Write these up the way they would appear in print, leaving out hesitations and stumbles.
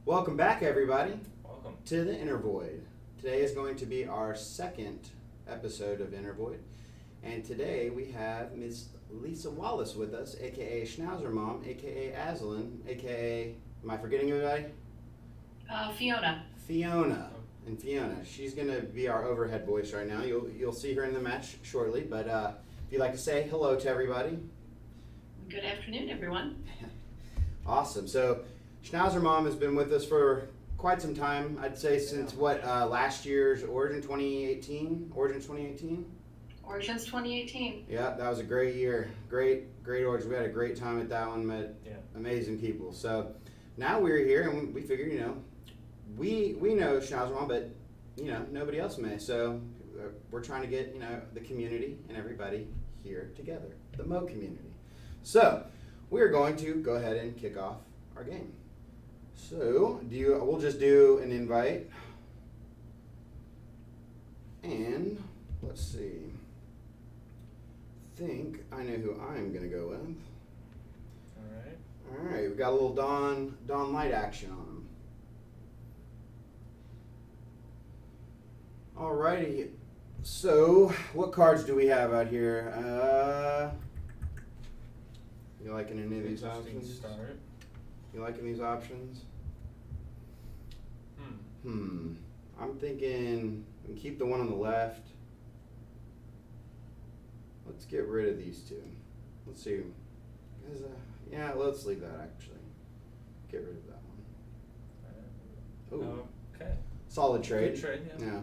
Welcome back, everybody, Welcome. to the Intervoid. Today is going to be our second episode of Intervoid, and today we have Miss Lisa Wallace with us, aka Schnauzer Mom, aka Aslan, aka, am I forgetting anybody? Fiona. Fiona. And Fiona, she's going to be our overhead voice right now. You'll see her in the match shortly, but if you'd like to say hello to everybody. Good afternoon, everyone. Awesome. So Schnauzer Mom has been with us for quite some time. I'd say since last year's Origin 2018? Origins 2018? Origins 2018. Yeah, that was a great year. Great Origin. We had a great time at that one. Met amazing people. So now we're here and we figured, we know Schnauzer Mom, but nobody else may. So we're trying to get the community and everybody here together, the Mo community. So we're going to go ahead and kick off our game. So we'll just do an invite, and let's see. Think I know who I'm gonna go with. All right, we got a little Dawn Light action on him. Alrighty, so what cards do we have out here? You liking any of these options? Start. You liking these options? I'm thinking we can keep the one on the left. Let's get rid of these two. Let's see. Yeah, let's leave that actually. Get rid of that one. Ooh. Okay. Solid trade. Good trade, yeah.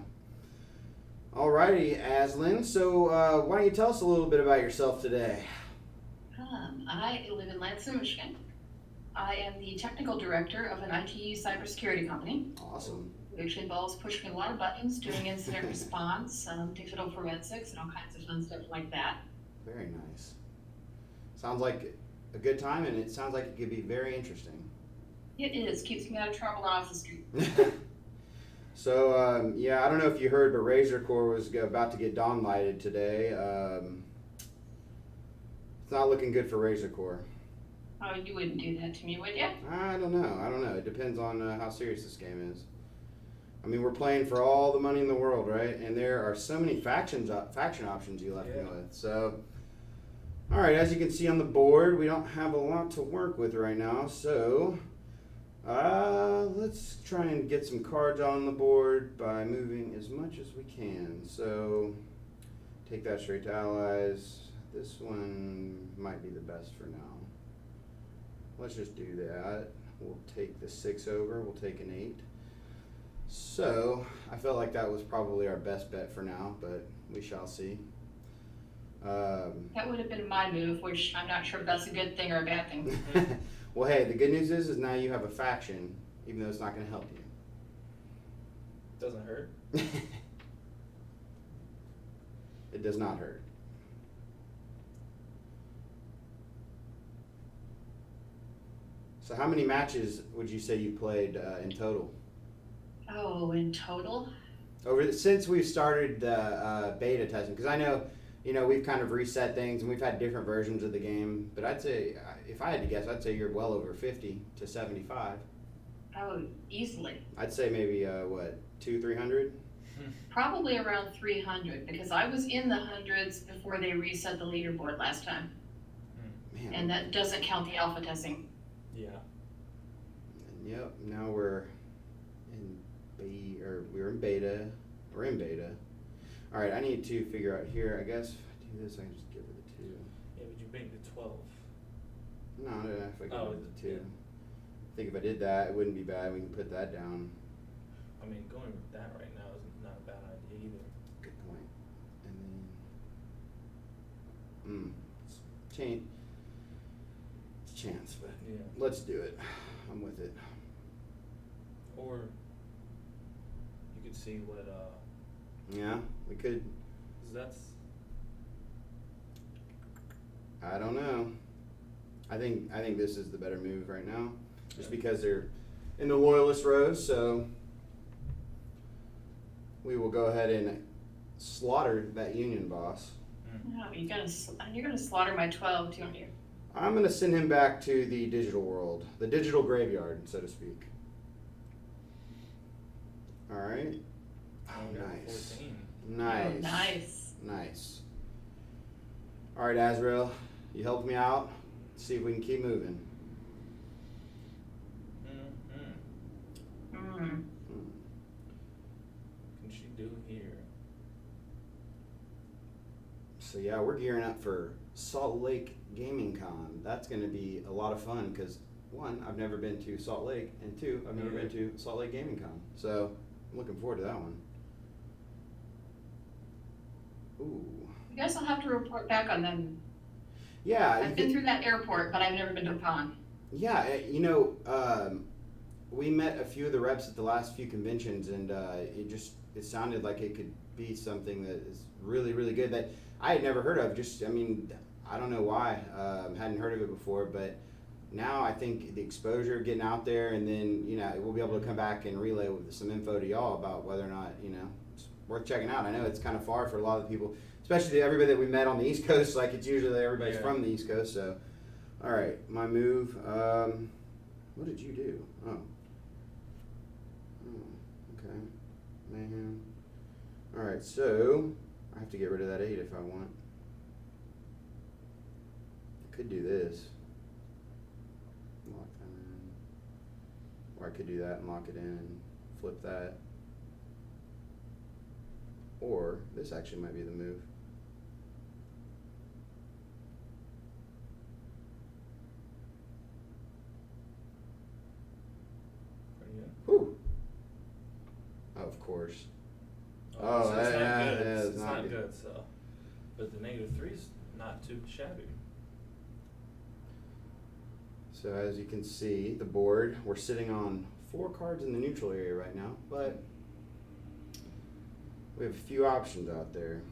Alrighty, Aslan. So why don't you tell us a little bit about yourself today? I live in Lansing, Michigan. I am the technical director of an IT cybersecurity company. Awesome. It actually involves pushing a lot of buttons, doing incident response, digital forensics, and all kinds of fun stuff like that. Very nice. Sounds like a good time, and it sounds like it could be very interesting. It is. Keeps me out of trouble off the street. So, I don't know if you heard, but Razor Core was about to get dawn lighted today. It's not looking good for Razor Core. Oh, you wouldn't do that to me, would you? I don't know. It depends on how serious this game is. I mean, we're playing for all the money in the world, right? And there are so many faction options you left me with. So, all right, as you can see on the board, we don't have a lot to work with right now. So, let's try and get some cards on the board by moving as much as we can. So, take that straight to allies. This one might be the best for now. Let's just do that. We'll take the 6 over. We'll take an 8. So, I felt like that was probably our best bet for now, but we shall see. That would have been my move, which I'm not sure if that's a good thing or a bad thing. Well, hey, the good news is now you have a faction, even though it's not going to help you. Doesn't hurt. It does not hurt. So how many matches would you say you played in total? Oh, in total? Since we've started beta testing, because I know, we've kind of reset things and we've had different versions of the game, but I'd say, if I had to guess, I'd say you're well over 50 to 75. Oh, easily. I'd say maybe, 200-300? Probably around 300, because I was in the hundreds before they reset the leaderboard last time. Man. And that doesn't count the alpha testing. Yeah. Yep, now we're in beta. We're in beta. All right, I need to figure out here. I guess if I do this, I can just give her the 2. Yeah, would you make the 12? No, if I give her the 2. Yeah. I think if I did that, it wouldn't be bad. We can put that down. I mean, going with that right now is not a bad idea either. Good point. And then, it's chance, but Yeah. let's do it. I'm with it. Or you could see what Yeah, we could. 'cause that's I don't know. I think this is the better move right now, just because they're in the loyalist rows. So we will go ahead and slaughter that Union boss. No, you're gonna slaughter my 12, don't you? I'm going to send him back to the digital world, the digital graveyard, so to speak. All right. Oh, Oh, we got nice. 14. Nice. Oh, nice. Nice. All right, Azrael, you helped me out. Let's see if we can keep moving. Mm-hmm. Mm. What can she do here? So yeah, we're gearing up for Salt Lake Gaming Con. That's going to be a lot of fun because one, I've never been to Salt Lake, and two, I've never been to Salt Lake Gaming Con. So I'm looking forward to that one. Ooh. You guys will have to report back on them. Yeah. I've been through that airport, but I've never been to a con. Yeah, we met a few of the reps at the last few conventions, and it sounded like it could be something that is really, really good that I had never heard of. I don't know why, hadn't heard of it before, but now I think the exposure, getting out there, and then we'll be able to come back and relay with some info to y'all about whether or not it's worth checking out. I know it's kind of far for a lot of the people, especially everybody that we met on the East Coast. Like it's usually everybody's from the East Coast, so. All right, my move. What did you do? Oh, okay. Mayhem. All right, so I have to get rid of that 8 if I want. I could do this. Lock that in. Or I could do that and lock it in and flip that. Or this actually might be the move. Whew. Of course. Oh, so it's not yeah, good. yeah, It's not good. So, but the -3's not too shabby. So as you can see, the board, we're sitting on 4 cards in the neutral area right now, but we have a few options out there.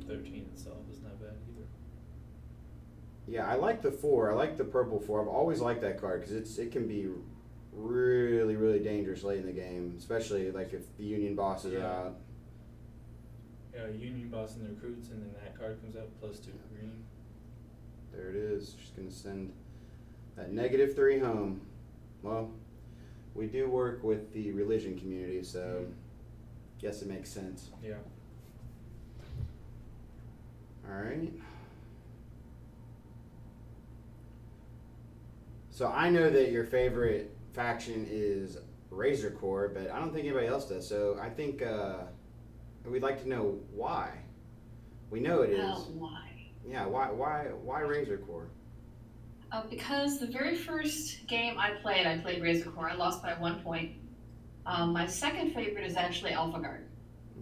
13 itself is not bad either. Yeah, I like the 4. I like the purple 4. I've always liked that card because it can be really, really dangerous late in the game, especially like if the Union boss is out. Yeah, Union boss and the recruits, and then that card comes out +2 green. There it is. Just gonna send that -3 home. Well, we do work with the religion community, so guess it makes sense. Yeah. All right. So I know that your favorite faction is Razor Core, but I don't think anybody else does. So I think we'd like to know why. We know it is. Why? Yeah. Why Razor Core? Because the very first game I played Razor Core. I lost by 1 point. My second favorite is actually Alpha Guard.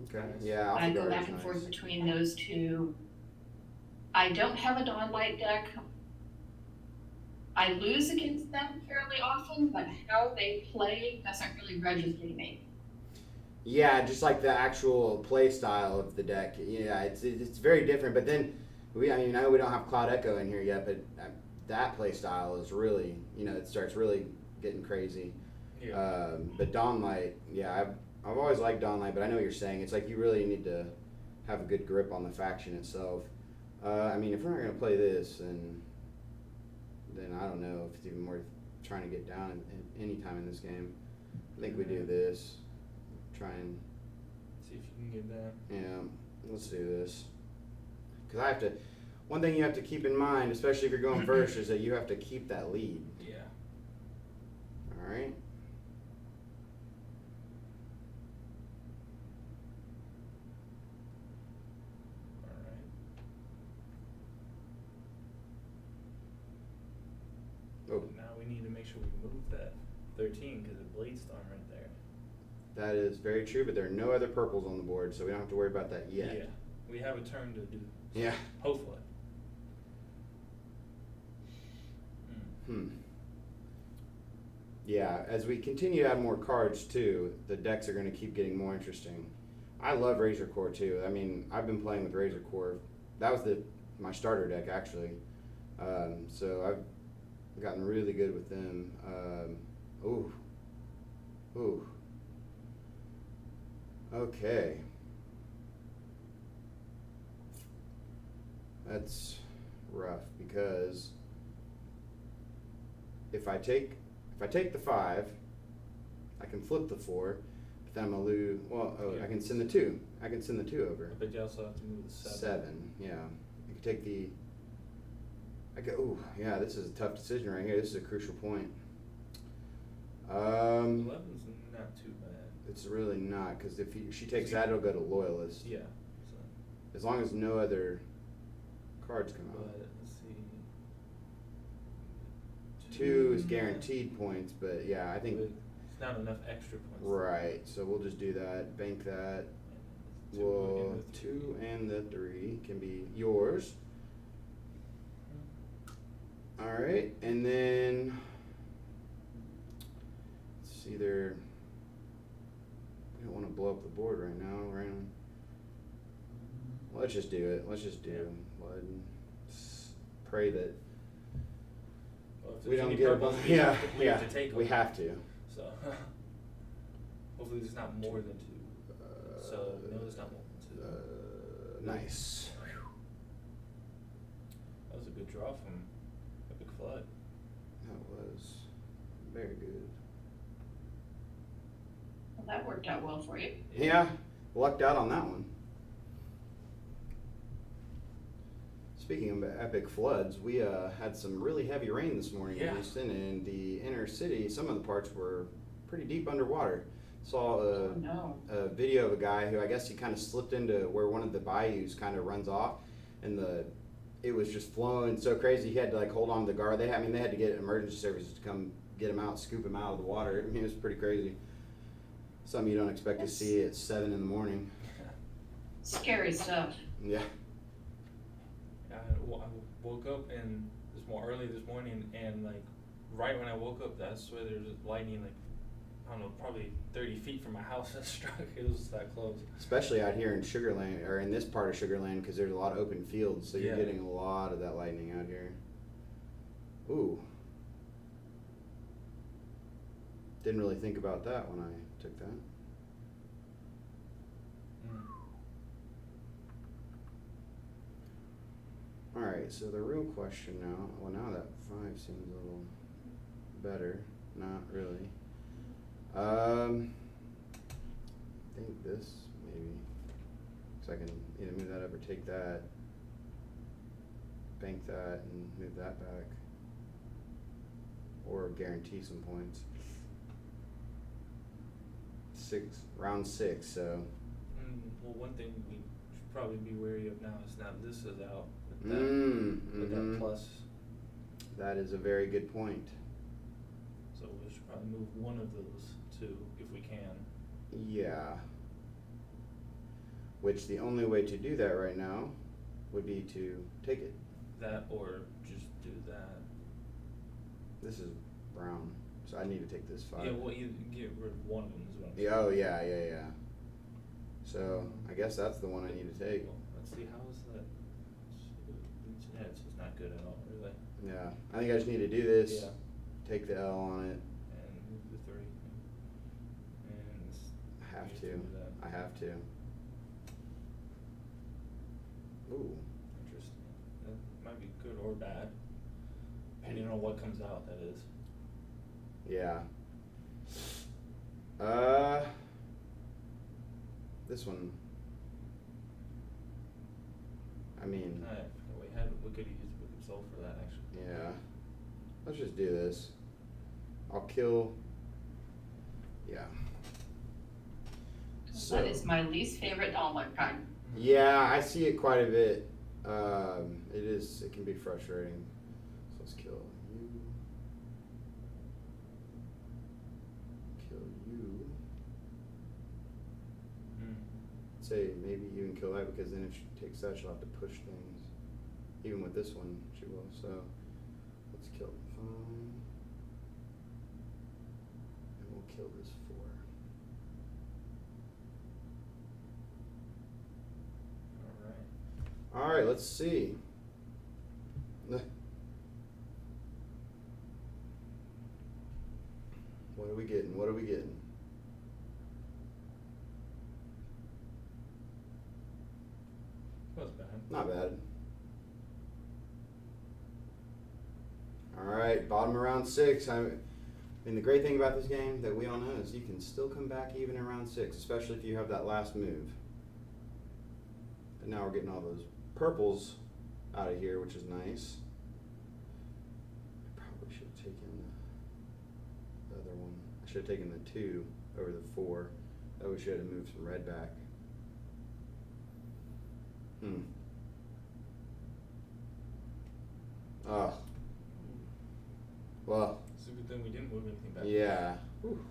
Okay. Yeah. I go Alpha back and forth between those two. I don't have a Dawn Light deck. I lose against them fairly often, but how they play doesn't really register to me. Yeah, just like the actual play style of the deck. Yeah, it's very different. But then I know we don't have Cloud Echo in here yet, but that play style is really, it starts really getting crazy. Yeah. But Dawnlight, yeah, I've always liked Dawnlight, but I know what you're saying. It's like you really need to have a good grip on the faction itself. If we're not going to play this, then I don't know if it's even worth trying to get down at any time in this game. I think we do this. Try and see if you can get that. Yeah, let's do this. Because one thing you have to keep in mind, especially if you're going first, is that you have to keep that lead. Yeah. All right. Oh. Now we need to make sure we move that 13 because it Blade Storm right there. That is very true, but there are no other purples on the board, so we don't have to worry about that yet. Yeah, we have a turn to do. Yeah. Hopefully. Yeah, as we continue to add more cards too, the decks are going to keep getting more interesting. I love Razor Core too. I've been playing with Razor Core. That was my starter deck actually. So I've gotten really good with them. Ooh. Okay. That's rough because if I take the 5, I can flip the 4, but then I'm gonna lose. Well, Yeah. I can send the 2. I can send the 2 over. But you also have to move the 7. 7, yeah. You can take the. Ooh, yeah. This is a tough decision right here. This is a crucial point. 11's not too bad. It's really not, because if she takes that, it'll go to Loyalist. Yeah. So, As long as no other cards come but out. let's see. 2 is guaranteed points, but yeah, I think. But it's not enough extra points. Right, so we'll just do that. Bank that. And Well, and the 2 and the 3 can be yours. All right, and then it's either we don't want to blow up the board right now, right? Let's just do it. Let's just do blood and pray that Well, if we there's don't any get a purples, bunch. we Yeah, have to, we yeah, have to take we them. have to. So hopefully there's not more than 2. So no, there's not more than 2. Nice. That was a good draw from Epic Flood. That was very good. Well, that worked out well for you. Yeah, lucked out on that one. Speaking of epic floods, we had some really heavy rain this morning in Yeah. Houston, and the inner city, some of the parts were pretty deep underwater. Saw Oh, no. a video of a guy who I guess he kind of slipped into where one of the bayous kind of runs off, and it was just flowing so crazy he had to like hold on to the guard. They had to get emergency services to come get him out, scoop him out of the water. I mean, it was pretty crazy. Something you don't expect to see at 7 in the morning. Scary stuff. Yeah. I woke up and this more early this morning, and like right when I woke up, that's where there's lightning, like I don't know, probably 30 feet from my house that struck. It was that close. Especially out here in Sugar Land, or in this part of Sugar Land, because there's a lot of open fields, so you're Yeah. getting a lot of that lightning out here. Ooh. Didn't really think about that when I took that. Alright, so the real question now, well now that 5 seems a little better, not really. I think this, maybe. So I can either move that up or take that, bank that and move that back. Or guarantee some points. Round 6, so. Well, one thing we should probably be wary of now is now this is out with that, with Mm-hmm. that plus. That is a very good point. So we should probably move one of those two if we can. Yeah. Which the only way to do that right now would be to take it. That or just do that. This is brown, so I need to take this 5. Yeah, well, you get rid of one of them is what I'm saying. Yeah, oh yeah. So I guess that's the one I need to take. Well, let's see, how is that? Yeah, it's just not good at all, really. Yeah, I think I just need to do this. Yeah. Take the L on it. And move the 3. And I have you to. do that. I have to. Ooh. Interesting. That might be good or bad, depending on what comes out, that is. Yeah. This one. I mean. We could solve for that, actually. Yeah. Let's just do this. I'll kill. Yeah. That is my least favorite dollar card. Yeah, I see it quite a bit. It can be frustrating. So let's kill you. Kill you. Say maybe even kill that, because then if she takes that, she'll have to push things. Even with this one, she will. So let's kill 5. And we'll kill this 4. All right, let's see. What are we getting? What are we getting? That was bad. Not bad. All right, bottom of round 6. And the great thing about this game that we all know is you can still come back even in round 6, especially if you have that last move. And now we're getting all those purples out of here, which is nice. I probably should have taken the other one. I should have taken the 2 over the 4. That we should have moved some red back. Oh. Well. It's a good thing we didn't move anything back. Yeah. Whew.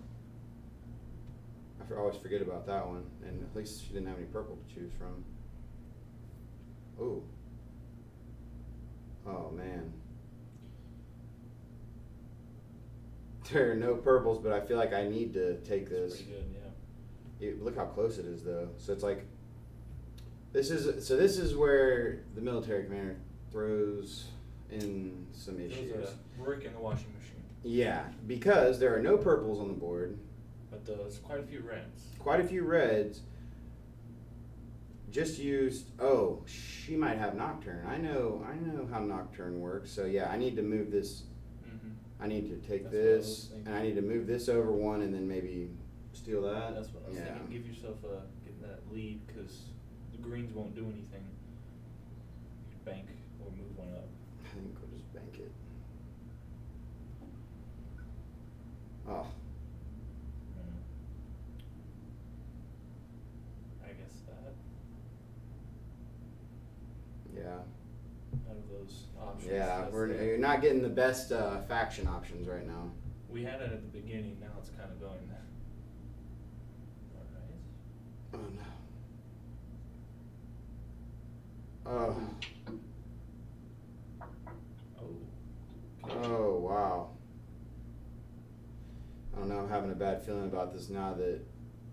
I always forget about that one. And at least she didn't have any purple to choose from. Oh. Oh, man. There are no purples, but I feel like I need to take this. It's pretty good, yeah. Look how close it is, though. So it's like, this is where the military commander throws in some issues. Those are brick in the washing machine. Yeah, because there are no purples on the board. But there's quite a few reds. Quite a few reds. Just used. Oh, she might have Nocturne. I know how Nocturne works. So yeah, I need to move this. I need to take this, and I need to move this over one, and then maybe steal that. That's what I was thinking. Give yourself getting that lead, because the greens won't do anything. Bank or move one up. I think we'll just bank it. Oh. I guess that. Yeah. Out of those options. Yeah, that's you're not getting the best faction options right now. We had it at the beginning, now it's kind of going. Alright. Oh no. Oh wow. I don't know, I'm having a bad feeling about this now that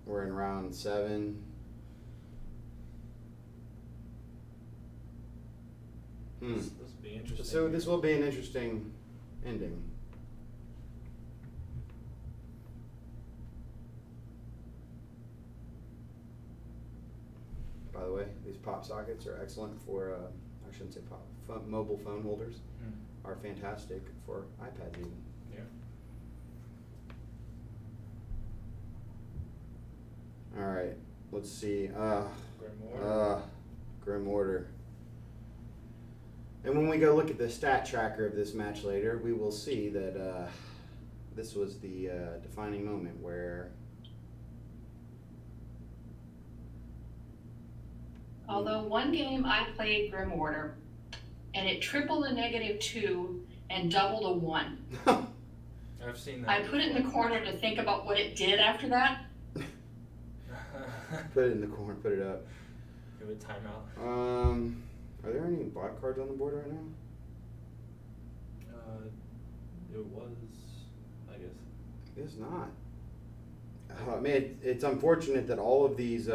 we're in round 7. This will be interesting. So this will be an interesting ending. By the way, these pop sockets are excellent for, I shouldn't say pop, mobile phone holders are fantastic for iPads even. Yeah. All right, let's see. Grim Order. And when we go look at the stat tracker of this match later, we will see that this was the defining moment where. Although one game I played Grim Order, and it tripled a -2 and doubled a 1. I've seen that. I put it in the corner to think about what it did after that. Put it in the corner, put it up. Give it timeout. Are there any black cards on the board right now? It was, I guess. It's not. I mean, it's unfortunate that all of these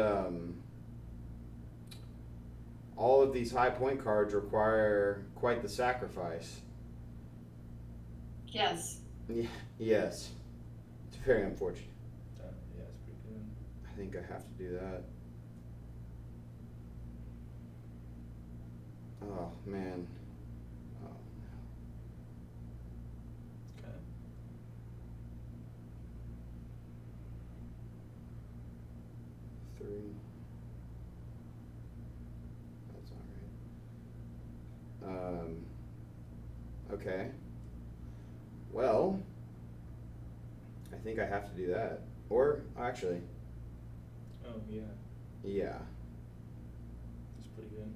high point cards require quite the sacrifice. Yes. Yeah, yes. It's very unfortunate. Yeah, it's pretty good. I think I have to do that. Oh, man. Oh, no. Okay. Three. That's not right. Okay. Well, I think I have to do that. Or, actually, Oh, yeah. yeah. It's pretty good.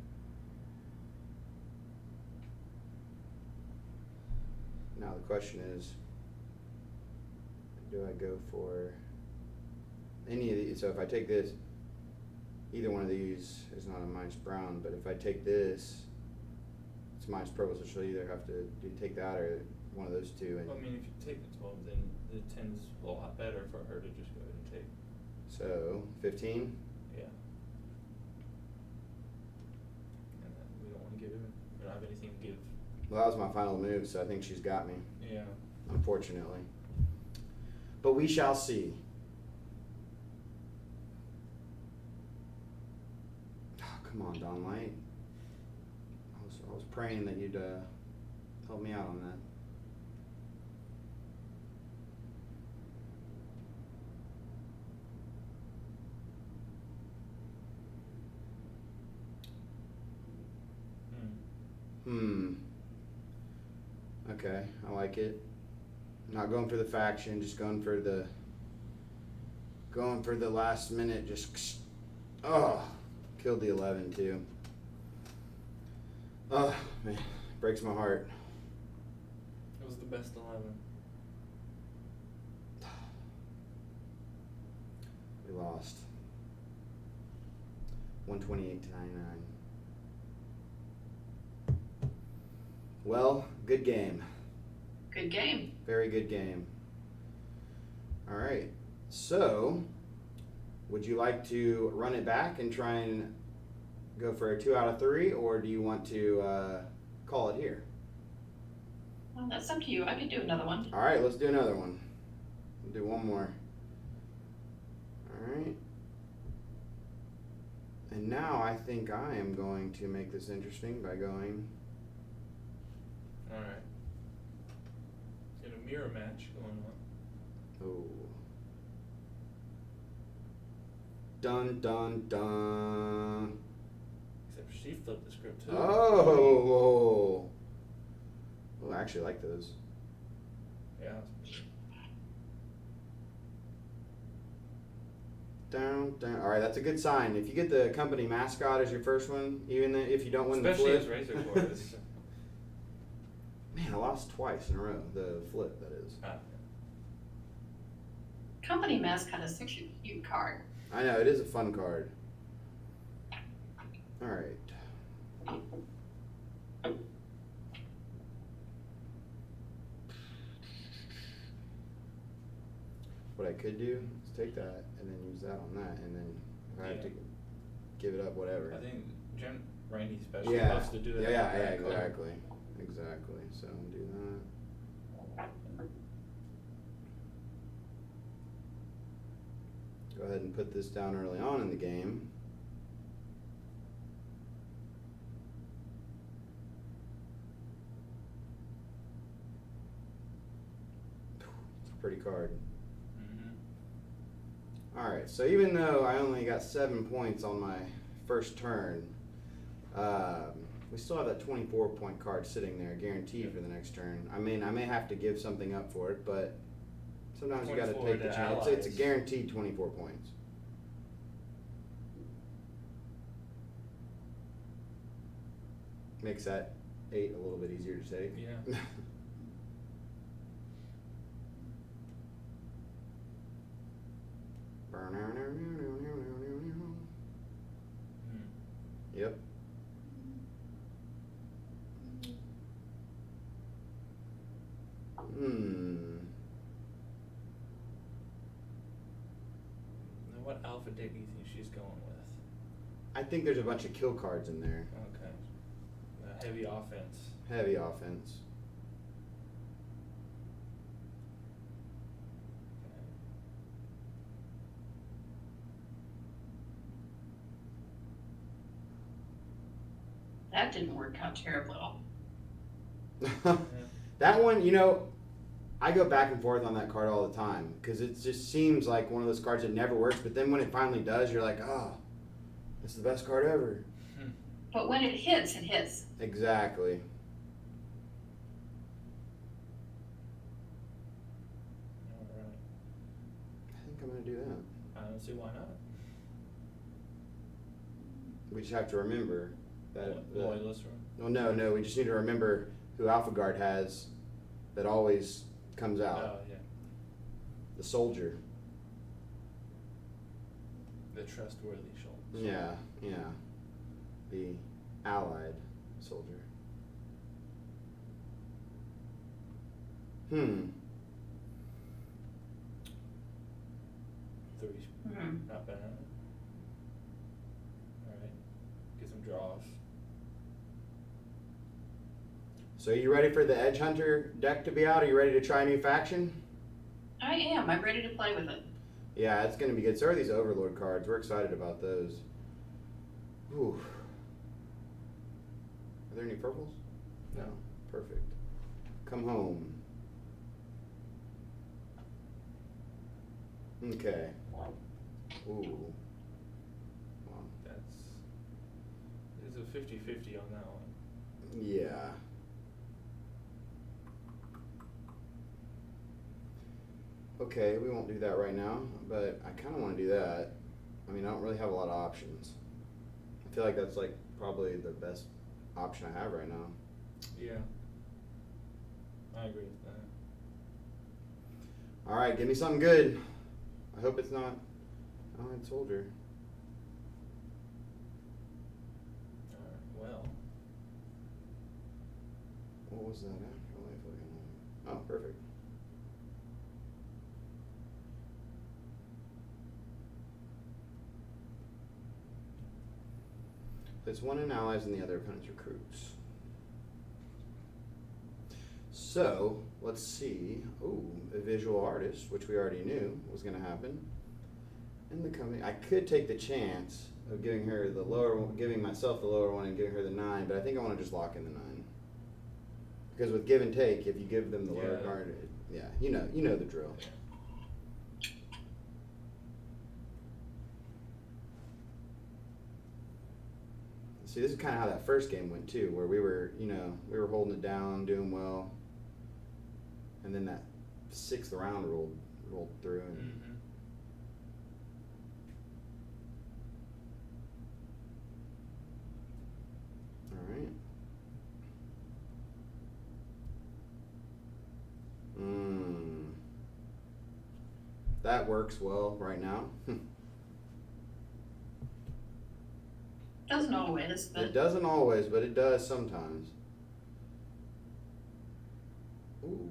Now the question is, do I go for any of these? So if I take this, either one of these is not a minus brown, but if I take this, it's minus purple, so she'll either have to take that or one of those two. And Well, I mean, if you take the 12, then the 10's a lot better for her to just go ahead and take. so 15. Yeah. And we don't want to give it. We don't have anything to give. Well, that was my final move, so I think she's got me, Yeah. unfortunately. But we shall see. Oh, come on, Don Light. I was praying that you'd help me out on that. Okay, I like it. Not going for the faction, just going for the last minute, just killed the 11 too. Oh man, breaks my heart. It was the best 11. We lost 128 to 99. Well, good game. Good game. Very good game. All right. So, would you like to run it back and try and go for a 2 out of 3, or do you want to call it here? Well, that's up to you. I could do another one. All right, let's do another one. We'll do one more. All right. And now I think I am going to make this interesting by going. Alright. Got a mirror match going on. Oh. Dun dun dun. Except she flipped the script too. Oh. Well, I actually like those. Yeah. Down, down. All right, that's a good sign. If you get the company mascot as your first one, even if you don't win Especially the as flip. Razor Course. Man, I lost twice in a row. The flip, that is. Company mascot is such a cute card. I know, it is a fun card. All right. What I could do is take that and then use that on that, and then if I have to give it up, whatever. I think Randy especially Yeah, loves to do that. yeah, with that card. exactly. Exactly. So do that. Go ahead and put this down early on in the game. It's a pretty card. Alright, so even though I only got 7 points on my first turn, we still have that 24-point card sitting there, guaranteed for the next turn. I mean, I may have to give something up for it, but sometimes you got to 24 take the to chance. It's a allies. guaranteed 24 points. Makes that 8 a little bit easier to take. Yeah. Yep. Now what alpha deck do you think she's going with? I think there's a bunch of kill cards in there. Okay. Heavy offense. Heavy offense. That didn't work out terribly well. That one, you know, I go back and forth on that card all the time because it just seems like one of those cards that never works, but then when it finally does, you're like, oh, this is the best card ever. But when it hits, it hits. Exactly. Alright. I think I'm going to do that. I don't see why not. We just have to remember that. Loyalist room. No, we just need to remember who Alpha Guard has that always comes out. Oh, yeah. The soldier. The trustworthy shoulder. Yeah. The allied soldier. 3's Mm-hmm. not bad. Alright. Get some draws. So are you ready for the Edge Hunter deck to be out? Are you ready to try a new faction? I am. I'm ready to play with it. Yeah, it's going to be good. So are these Overlord cards. We're excited about those. Ooh. Are there any purples? No. Perfect. Come home. Okay. Ooh. Wow. It's a 50-50 on that one. Yeah. okay, we won't do that right now, but I kind of want to do that. I mean, I don't really have a lot of options. I feel like that's like probably the best option I have right now. Yeah. I agree with that. All right, give me something good. I hope it's not Allied Soldier. Alright, well. What was that afterlife looking like? Oh, perfect. It's one in allies and the other opponent's recruits. So, let's see. Ooh, a visual artist, which we already knew was going to happen. In the company, I could take the chance of giving her the lower one, giving myself the lower one and giving her the 9, but I think I want to just lock in the 9. Because with give and take, if you give them the lower card, you know the drill. Yeah. See, this is kind of how that first game went too, where we were holding it down, doing well, and then that 6th round rolled through, and all right. That works well right now. Doesn't always, but. It doesn't always, but it does sometimes. Ooh.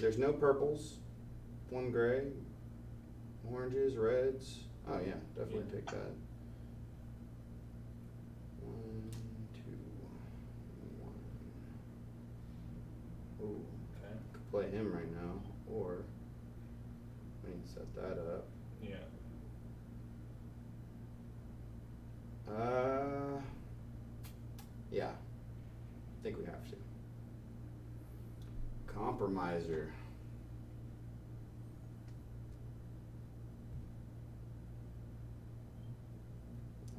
There's no purples. 1 gray. Oranges, reds. Oh yeah, definitely take that. 1, 2, 1. Ooh. Okay. Could play him right now, or we need to set that up. Yeah. Yeah. I think we have to. Compromiser.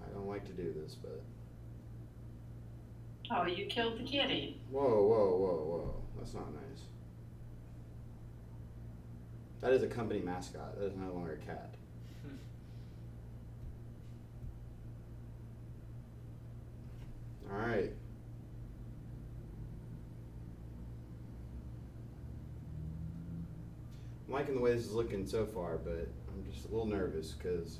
I don't like to do this, but. Oh, you killed the kitty. Whoa. That's not nice. That is a company mascot. That is no longer a cat. All right. I'm liking the way this is looking so far, but I'm just a little nervous because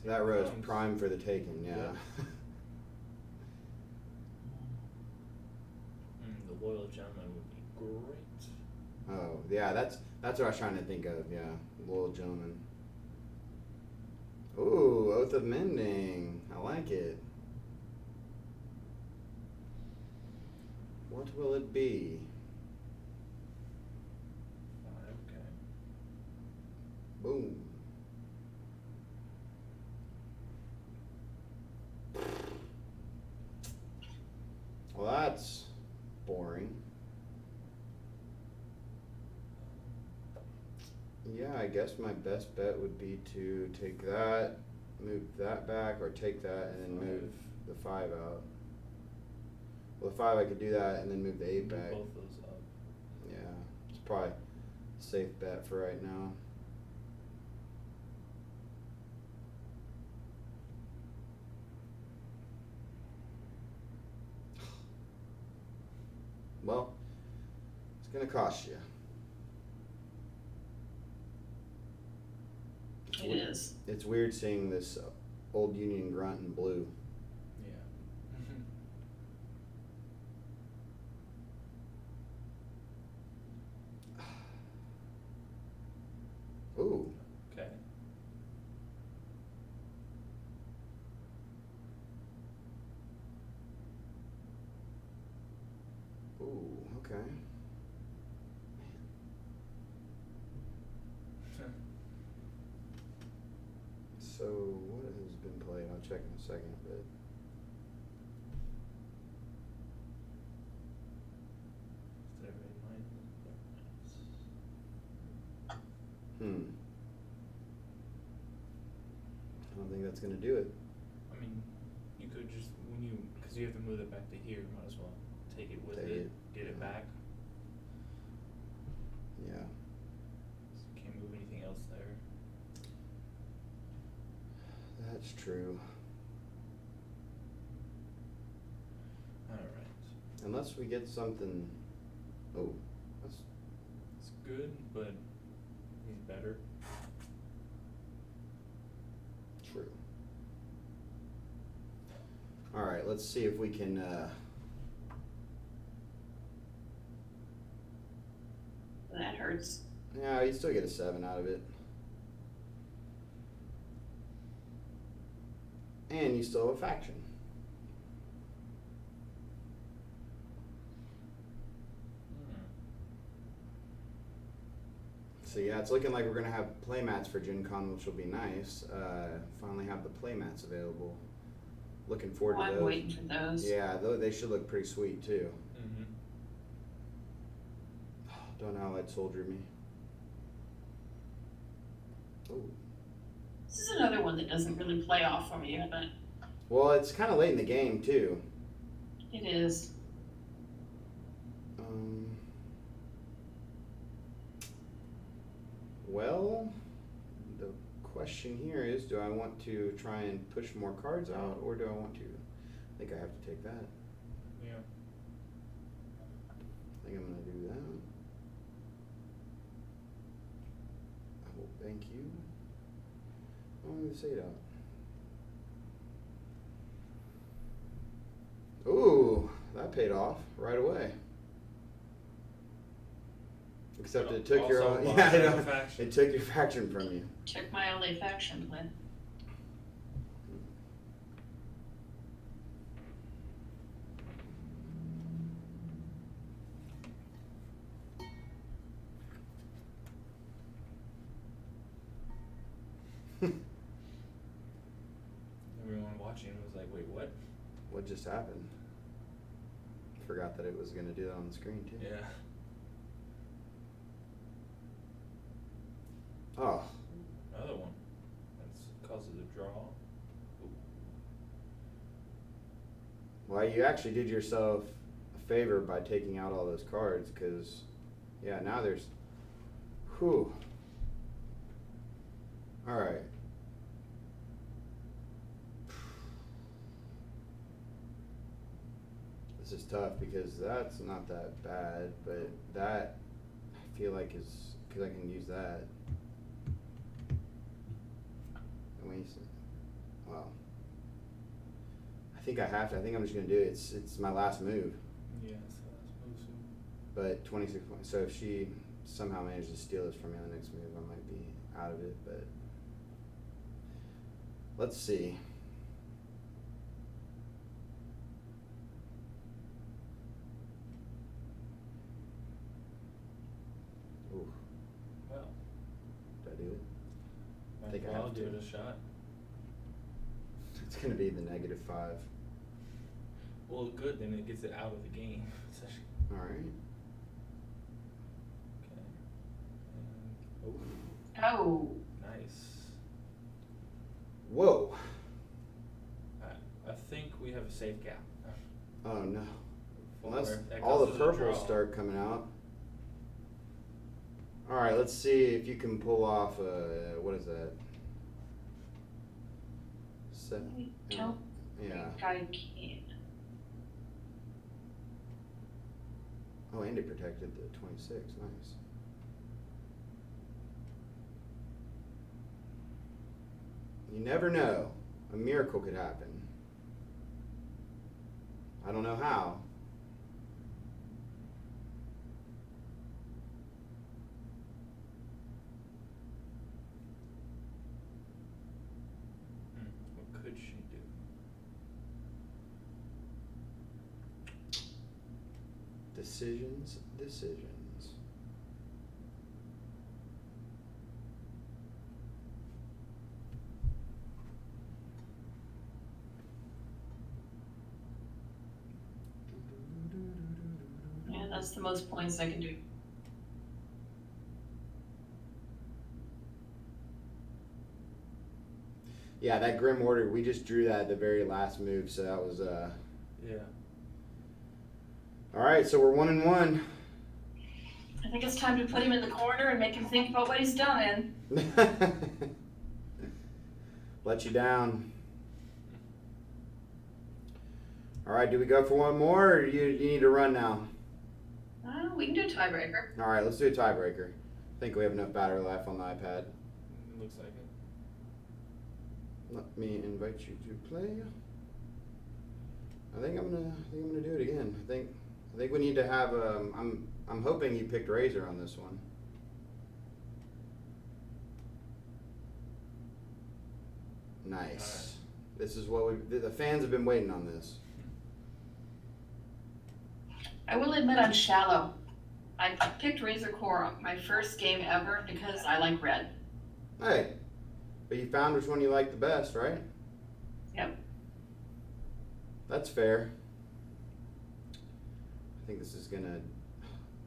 that row is prime for the taking. Yeah. The loyal gentleman would be great. Oh yeah, that's what I was trying to think of. Yeah, loyal gentleman. Ooh, Oath of Mending. I like it. What will it be? Okay. Boom. Well, that's boring. Yeah, I guess my best bet would be to take that, move that back, or take that and then move the 5 out. Well, the 5 I could do that and then move the 8 back. Both those up. Yeah, it's probably a safe bet for right now. Well, it's gonna cost you. It is. It's weird seeing this old Union grunt in blue. Yeah. Ooh. Okay. Ooh, okay. So, what has been played? I'll check in a second, but. I don't that's gonna do it. I mean, you could just, because you have to move it back to here, might as well take it with it, get it back. Yeah. Can't move anything else there. That's true. Alright. Unless we get something. Oh, that's It's good, but he's better. true. All right, let's see if we can. That hurts. Yeah, you still get a 7 out of it. And you still have a faction. So yeah, it's looking like we're gonna have playmats for Gen Con, which will be nice. Finally have the playmats available. Looking forward to those. I'm waiting for those. Yeah, they should look pretty sweet too. Mm-hmm. Don't Allied Soldier me. Oh. This is another one that doesn't really play off for me, but Well, it's kind of late in the game too. it is. Well, the question here is, do I want to try and push more cards out, or do I want to? I think I have to take that. Yeah. I think I'm going to do that. I will bank you. I'll move the 8 out. Ooh, that paid off right away. Except it took your Also own. lost Yeah, I know. a faction. It took your faction from you. Check my LA faction plan. Everyone watching was like, wait, what? What just happened? Forgot that it was going to do that on the screen too. Yeah. Oh, Another one. That's causes a draw. Ooh. well, you actually did yourself a favor by taking out all those cards, because, yeah, now there's, whew. All right. This is tough because that's not that bad, but that I feel like is, because I can use that. And when you say, wow. I think I have to. I think I'm just gonna do it. It's my last move. Yeah, so that's supposed to. But 26 points. So if she somehow manages to steal this from me on the next move, I might be out of it. But let's see. Ooh, Well, did I do it? might think as I well have give to. it a shot. It's gonna be the -5. Well, good, then it gets it out of the game. All right. Okay. Oh, Nice. Whoa. I think we have a safe gap. Oh no. For Unless that all the causes a purples draw. start coming out. All right, let's see if you can pull off. What is that? I don't Yeah. think I can. Oh, and it protected the 26. Nice. You never know. A miracle could happen. I don't know how. What could she do? Decisions. Yeah, that's the most points I can do. Yeah, that Grim Order, we just drew that at the very last move, so that was Yeah. All right, so we're 1-1. I think it's time to put him in the corner and make him think about what he's done. Let you down. All right, do we go for one more, or you need to run now? We can do a tiebreaker. All right, let's do a tiebreaker. I think we have enough battery life on the iPad. It looks like it. Let me invite you to play. I think I'm gonna do it again. I think we need to have. I'm hoping you picked Razor on this one. Nice. This is what the fans have been waiting on this. I will admit I'm shallow. I picked Razor Core my first game ever because I like red. Hey, but you found which one you like the best, right? Yep. That's fair. I think this is gonna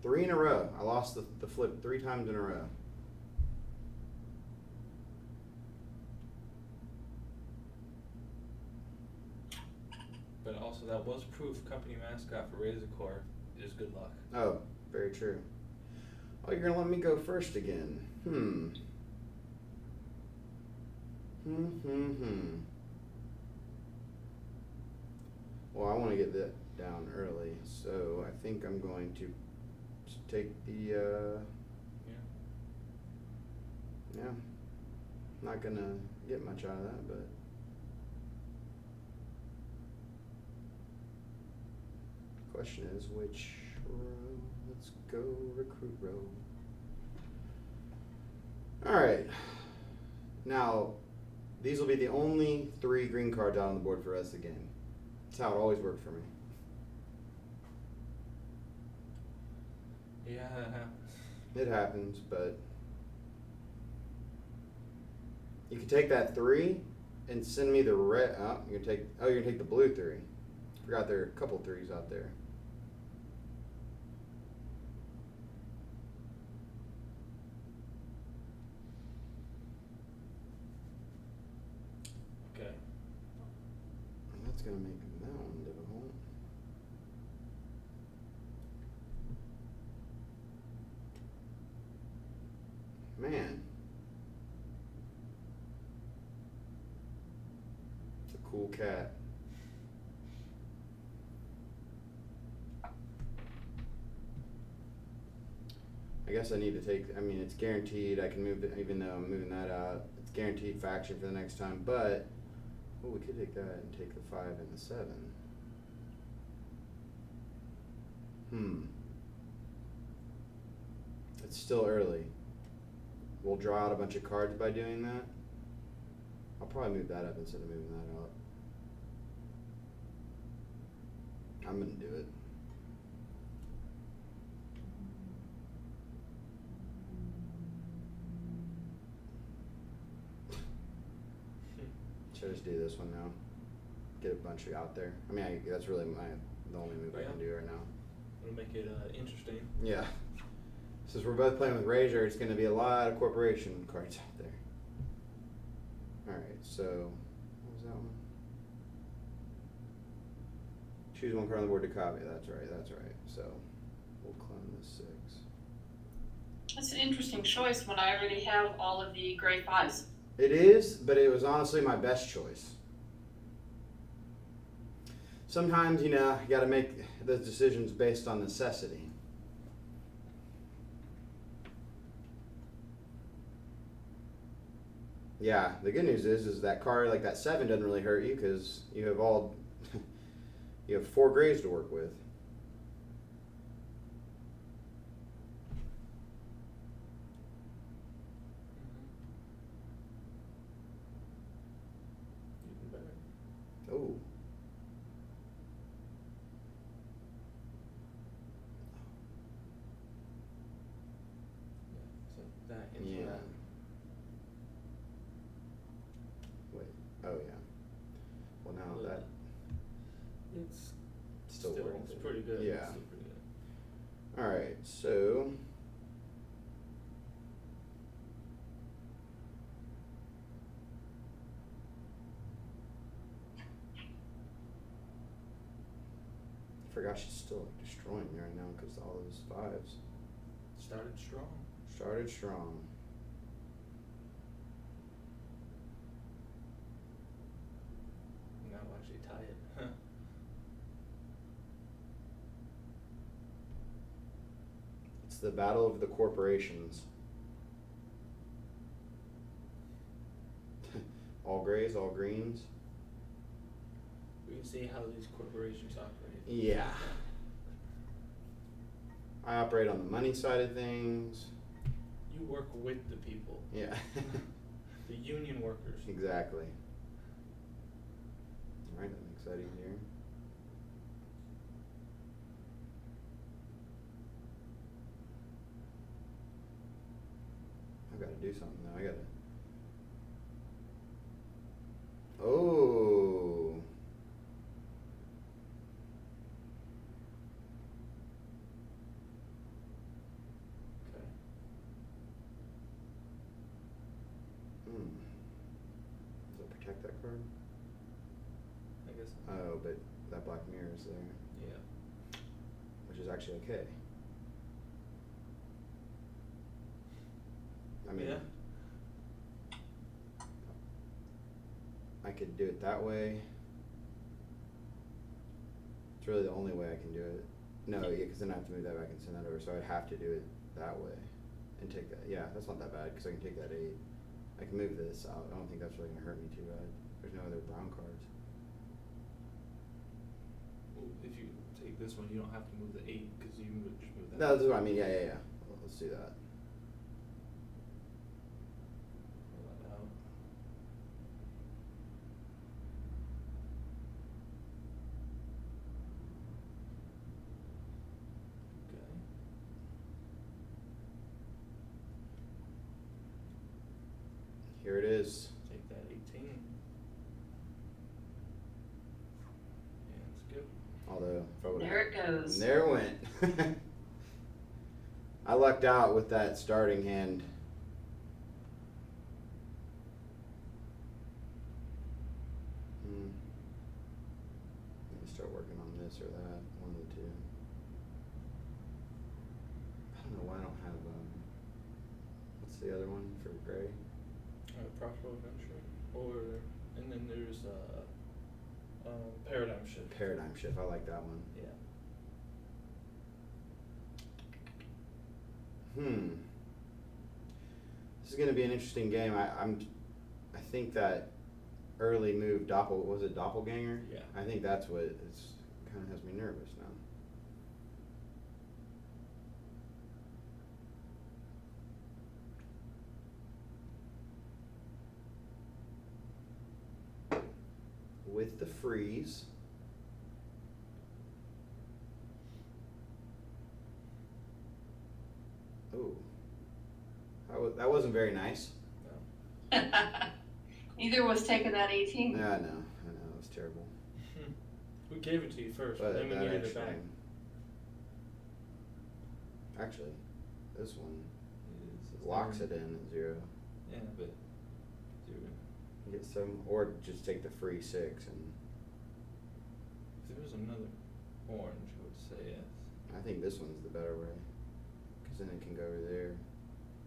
3 in a row. I lost the flip 3 times in a row. But also, that was proof company mascot for Razor Core is good luck. Oh, very true. Oh, you're gonna let me go first again. Well, I want to get that down early, so I think I'm going to take the. Yeah. Not gonna get much out of that, but. Question is which row? Let's go recruit row. Alright. Now, these will be the only 3 green cards out on the board for the rest of the game. That's how it always worked for me. Yeah, that happens. It happens, but you can take that 3 and send me the red. You're gonna take the blue 3. Forgot there are a couple 3s out there. Okay. That's gonna make that one difficult. Man. It's a cool cat. I guess I need to take, it's guaranteed I can move it, even though I'm moving that out. It's guaranteed faction for the next time, but, we could take that and take the 5 and the 7. It's still early. We'll draw out a bunch of cards by doing that. I'll probably move that up instead of moving that out. I'm gonna do it. Should I just do this one now? Get a bunch of out there. That's really the only move I can do right now. It'll make it interesting. Yeah. Since we're both playing with Razor, it's going to be a lot of corporation cards out there. Alright, so what was that one? Choose one card on the board to copy. That's right. So we'll clone the 6. That's an interesting choice when I already have all of the gray 5s. It is, but it was honestly my best choice. Sometimes, you gotta make those decisions based on necessity. Yeah, the good news is that card, like that 7, doesn't really hurt you because you have you have 4 grays to work with. Oh. So that into Yeah. that. Wait. Oh yeah. Well, now that It's still worth it's it. pretty good. Yeah. It's still pretty good. All right. So. forgot she's still destroying me right now because all those 5s. Started strong. Started strong. Now we'll actually tie it. Huh. It's the battle of the corporations. All grays, all greens. We can see how these corporations operate. Yeah. I operate on the money side of things. You work with the people. Yeah. The union workers. Exactly. Alright, that makes that easier. I've got to do something though. I got to. Oh. Okay. Does it protect that card? I guess. Oh, but that black mirror is there, Yeah. which is actually okay. I mean, Yeah. I could do it that way. It's really the only way I can do it. No, yeah, because then I have to move that back and send that over, so I'd have to do it that way and take that. Yeah, that's not that bad because I can take that 8. I can move this out. I don't think that's really gonna hurt me too bad. There's no other brown cards. Well, if you take this one, you don't have to move the 8 because you just move that. No, that's what I mean. Yeah. Well, let's do that. Pull that out. Okay. Here it is. Take that 18. And skip. Although, if I would There it goes. There it went. I lucked out with that starting hand. Let me start working on this or that. One of the two. I don't know why I don't have, what's the other one for gray? Profitable Adventure. And then there's Paradigm Shift. Paradigm Shift. I like that one. Yeah. This is going to be an interesting game. I think that early move doppelganger? Yeah. I think that's what it's kind of has me nervous now. With the freeze. Oh. That wasn't very nice. No. Neither was taking that 18. Yeah, I know, it was terrible. We gave it to you first, But then we that needed it back. Actually, this one It's locks never- it in at 0. Yeah, but 0. You get some, or just take the free 6 and If there was another orange, I would say yes. I think this one's the better way. Because then it can go over there.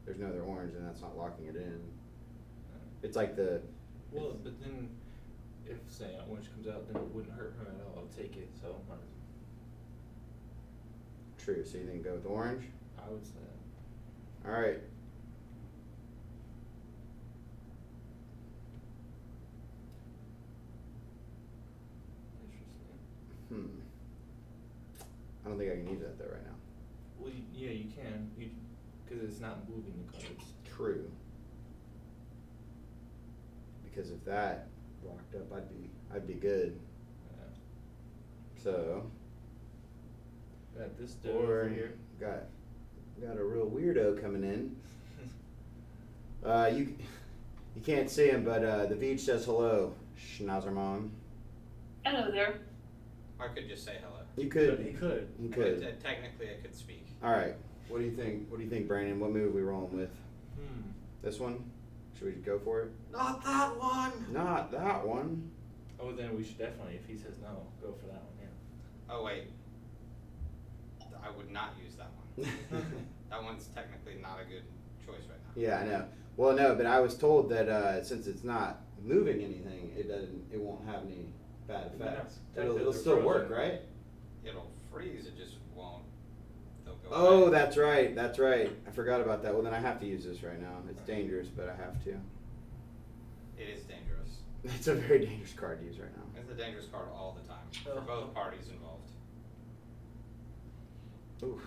There's no other orange and that's not locking it in. It's like the... Well, but then if say an orange comes out, then it wouldn't hurt him at all. I'll take it. So True, so you think go with orange? I would say. Alright. Interesting. I don't think I can use that though right now. Well, yeah, you can. Because it's not moving the cards. True. Because if that blocked up, I'd be good. Yeah. So. Got this dude over here. Got a real weirdo coming in. You can't see him, but the Veach says hello, Schnauzermon. Hello there. I could just say hello. You could. He could. You could. Technically, I could speak. All right. What do you think? What do you think, Brandon? What move are we rolling with? This one? Should we go for it? Not that one! Not that one. Oh, then we should definitely, if he says no, go for that one, yeah. Oh, wait. I would not use that one. That one's technically not a good choice right now. Yeah, I know. Well, no, but I was told that since it's not moving anything, it won't have any bad effects. It'll still work, right? It'll freeze, it just won't. They'll go Oh, away. that's right. That's right. I forgot about that. Well, then I have to use this right now. It's dangerous, but I have to. It is dangerous. It's a very dangerous card to use right now. It's a dangerous card all the time for both parties involved. Oof.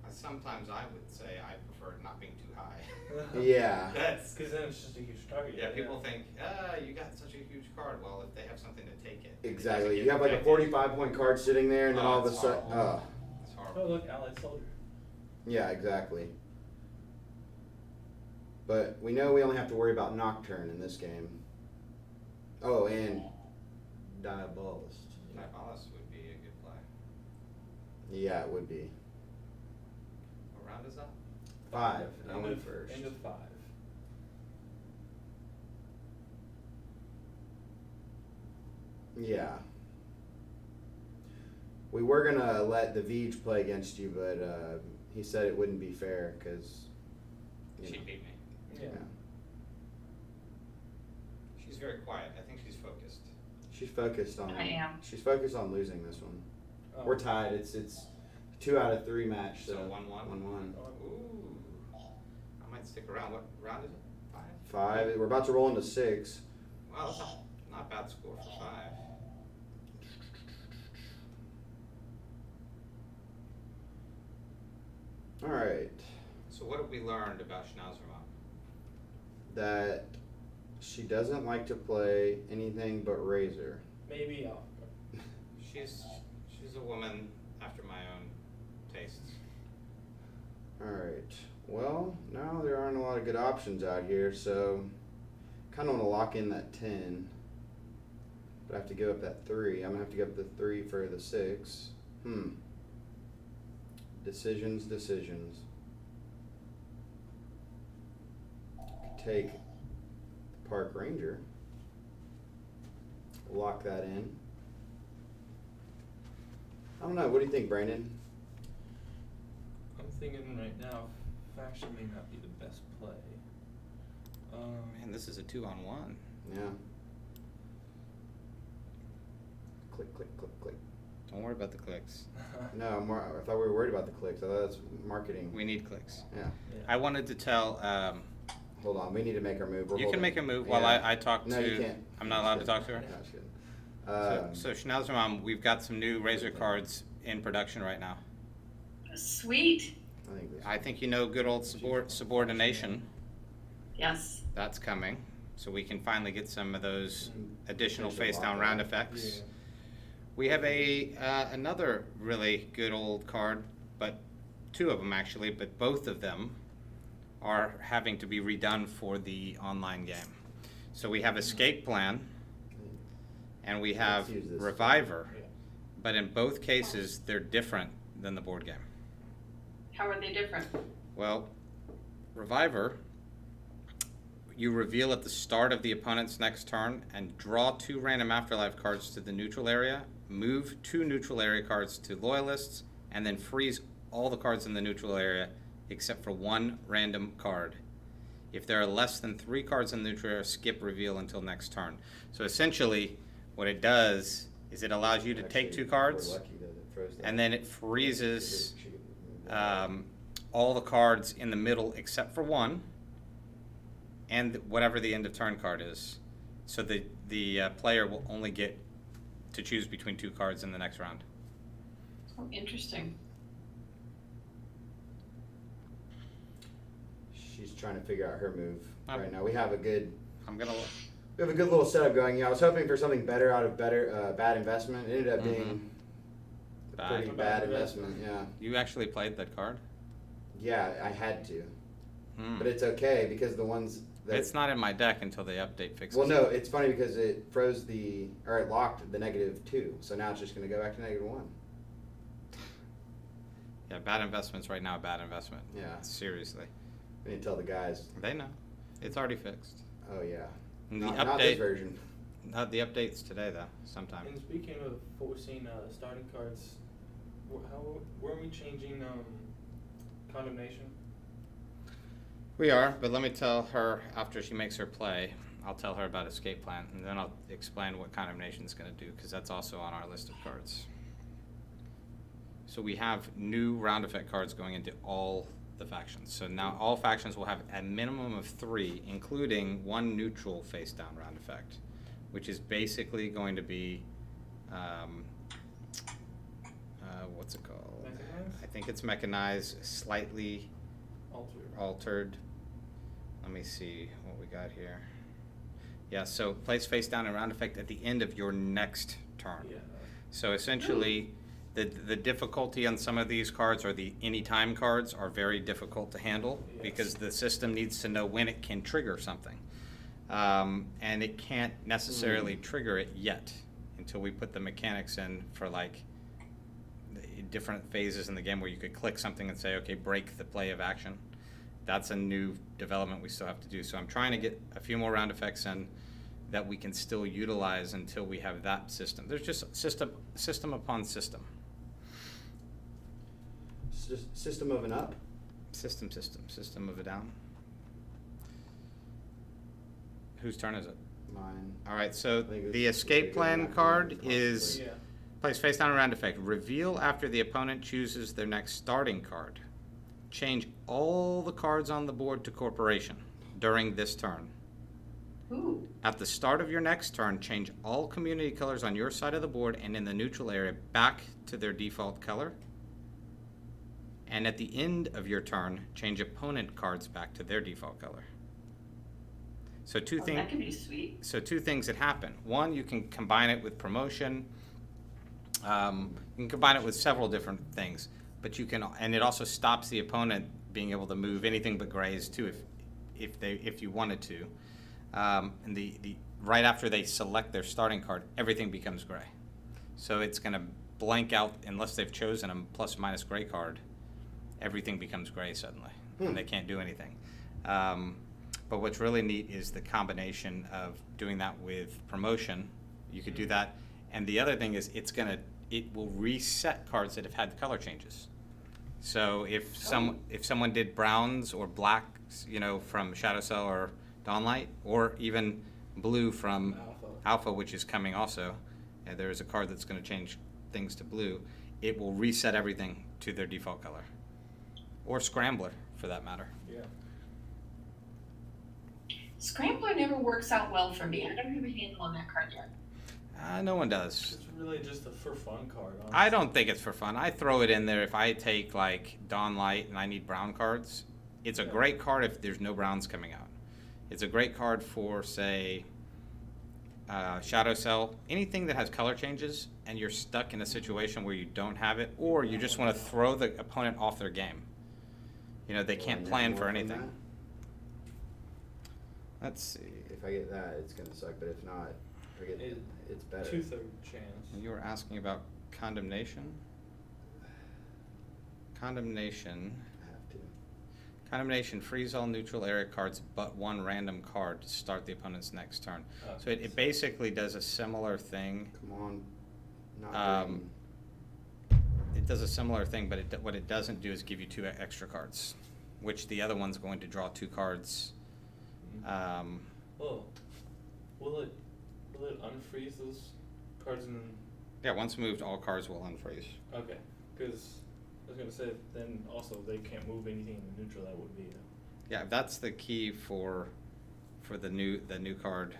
Sometimes I would say I prefer not being too high. Yeah. That's Because then it's just a huge target. yeah. People think, you got such a huge card. Well, if they have something to take it. Exactly. You have like a 45-point card sitting there, and then all of a it's sudden, horrible. oh, It's Oh, horrible. look, Allied Soldier. yeah, exactly. But we know we only have to worry about Nocturne in this game. Oh, and Diabolist. Wallace would be a good play. Yeah, it would be. What round is that? 5. I End went of- first. End of 5. Yeah. We were gonna let the Veej play against you, but he said it wouldn't be fair because. She beat me. Yeah. She's very quiet. I think she's focused. She's focused on. I am. She's focused on losing this one. Oh. We're tied. It's 2 out of 3 match. So 1-1? 1-1. Ooh. I might stick around. What round is it? 5? 5. We're about to roll into 6. Well, that's not a bad score for 5. All right. So what have we learned about Schnauzermont? That she doesn't like to play anything but Razor. Maybe She's a woman after my own tastes. All right. Well, now there aren't a lot of good options out here, so kind of want to lock in that 10. But I have to give up that 3. I'm gonna have to give up the 3 for the 6. Decisions. Take the Park Ranger. Lock that in. I don't know. What do you think, Brandon? I'm thinking right now, faction may not be the best play. Man, this is a 2-on-1. Yeah. Click, click, click, click. Don't worry about the clicks. No, I thought we were worried about the clicks. I thought that's marketing. We need clicks. Yeah. I wanted to tell. Hold on. We need to make our move. We're You can holding- make a move while Yeah. I talk No, to. you can't. I'm not allowed to talk to her. No, just kidding. So Schnauzermont, we've got some new Razor cards in production right now. Sweet. I think this. I think you know good old subordination. Yes. That's coming. So we can finally get some of those additional Potential face down lockout. round effects. Yeah. We have another really good old card, but 2 of them actually, but both of them are having to be redone for the online game. So we have Escape Plan and we have Let's use this. Reviver, Yeah. but in both cases they're different than the board game. How are they different? Well, Reviver, you reveal at the start of the opponent's next turn and draw 2 random afterlife cards to the neutral area, move 2 neutral area cards to loyalists, and then freeze all the cards in the neutral area except for 1 random card. If there are less than 3 cards in the neutral area, skip reveal until next turn. So essentially, what it does is it allows you to take Actually, 2 cards, we're lucky that it froze that. and then it freezes Should move all the cards in the middle except for 1, and whatever the end of turn card is. So the player will only get to choose between 2 cards in the next round. Oh, interesting. She's trying to figure out her move Um, right now. We have a good I'm gonna little setup going. Yeah, I was hoping for something better out of bad investment. It ended up being a pretty Bad. bad investment. Yeah. You actually played that card? Yeah, I had to, Hmm. but it's okay because the ones that It's not in my deck until the update fixes well, it. no, it's funny because it froze it locked the -2, so now it's just going to go back to -1. Yeah, bad investment's right now a bad investment. Yeah. Seriously. We need to tell the guys. They know. It's already fixed. Oh yeah. And the Not this update version. The update's today though, sometime. And speaking of forcing starting cards, weren't we changing condemnation? We are, but let me tell her after she makes her play. I'll tell her about escape plan, and then I'll explain what condemnation's going to do, because that's also on our list of cards. So we have new round effect cards going into all the factions. So now all factions will have a minimum of 3, including 1 neutral face down round effect, which is basically going to be, what's it called? Mechanized? I think it's mechanized, slightly altered. Let me see what we got here. Yeah, so place face down and round effect at the end of your next turn. Yeah. So essentially, the difficulty on some of these cards, or the anytime cards, are very difficult to handle, because the system needs to know when it can trigger something. And it can't necessarily trigger it yet until we put the mechanics in for like different phases in the game where you could click something and say, okay, break the play of action. That's a new development we still have to do. So I'm trying to get a few more round effects in that we can still utilize until we have that system. There's just system upon system. System of an up? System of a down. Whose turn is it? Mine. All right, so I think the it's escape plan card is Yeah. place face down round effect. Reveal after the opponent chooses their next starting card. Change all the cards on the board to corporation during this turn. Ooh. At the start of your next turn, change all community colors on your side of the board and in the neutral area back to their default color. And at the end of your turn, change opponent cards back to their default color. So That could be sweet. So 2 things that happen. One, you can combine it with promotion. You can combine it with several different things, but you can, and it also stops the opponent being able to move anything but grays too, if you wanted to. And the right after they select their starting card, everything becomes gray. So it's going to blank out unless they've chosen a plus minus gray card. Everything becomes gray suddenly, and they can't do anything. But what's really neat is the combination of doing that with promotion. You could do that, and the other thing is it will reset cards that have had color changes. So if someone did browns or blacks, from Shadow Cell or Dawnlight, or even blue from Alpha, which is coming also, and there is a card that's going to change things to blue, it will reset everything to their default color, or Scrambler for that matter. Yeah. Scrambler never works out well for me. I don't have a handle on that card yet. No one does. It's really just a for fun card, honestly. I don't think it's for fun. I throw it in there if I take like Dawnlight and I need brown cards. It's a great card if there's no browns coming out. It's a great card for, say, Shadow Cell. Anything that has color changes and you're stuck in a situation where you don't have it, or you just want to throw the opponent off their game. They can't plan for anything. Let's see. If I get that, it's gonna suck. But if not, if I get it's better. 2/3 chance. You were asking about condemnation. Condemnation. I have to. Condemnation frees all neutral area cards but 1 random card to start the opponent's next turn. So it basically does a similar thing. Come on. Not green. It does a similar thing, but what it doesn't do is give you 2 extra cards, which the other one's going to draw 2 cards. Will it unfreeze those cards in? Yeah, once moved, all cards will unfreeze. Okay, because I was gonna say then also they can't move anything in the neutral. That would be. Yeah, that's the key for the new card,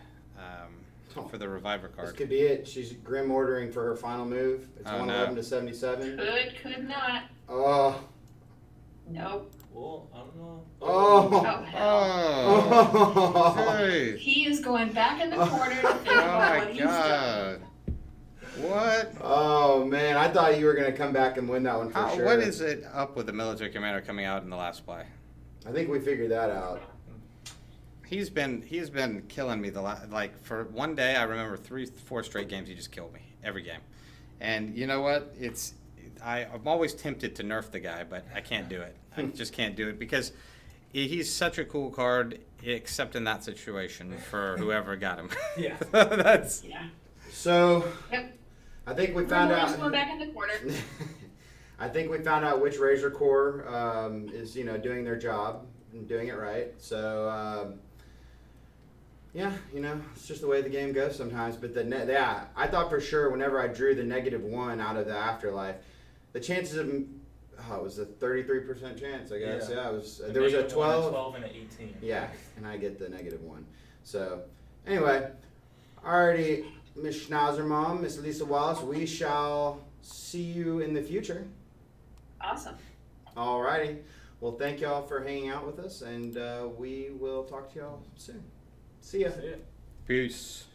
for the Reviver card. This could be it. She's Grim ordering for her final move. It's Oh, 111 no. to 77. Could not. Oh. Nope. Well, I don't know. Oh, Oh. hell. Oh, hey. He is going back in the corner to think about what he's done. What? Oh man, I thought you were gonna come back and win that one for sure. What is it up with the military commander coming out in the last play? I think we figured that out. He's been killing me for one day. I remember 3-4 straight games. He just killed me every game, and you know what? I'm always tempted to nerf the guy, but I can't do it. I just can't do it because he's such a cool card. except in that situation for whoever got him. Yeah. That's. Yeah. So Yep. I think we found out. We're back in the corner. I think we found out which Razor Core is, doing their job and doing it right. So, yeah, it's just the way the game goes sometimes. But I thought for sure whenever I drew the -1 out of the afterlife, the chances of, it was a 33% chance, I guess. Yeah, it was. There was a 12 and an 18. Yeah, and I get the -1. So, anyway, alrighty, Miss Schnauzer Mom, Miss Lisa Wallace, we shall see you in the future. Awesome. Alrighty. Well, thank y'all for hanging out with us, and we will talk to y'all soon. See ya. See ya. Peace.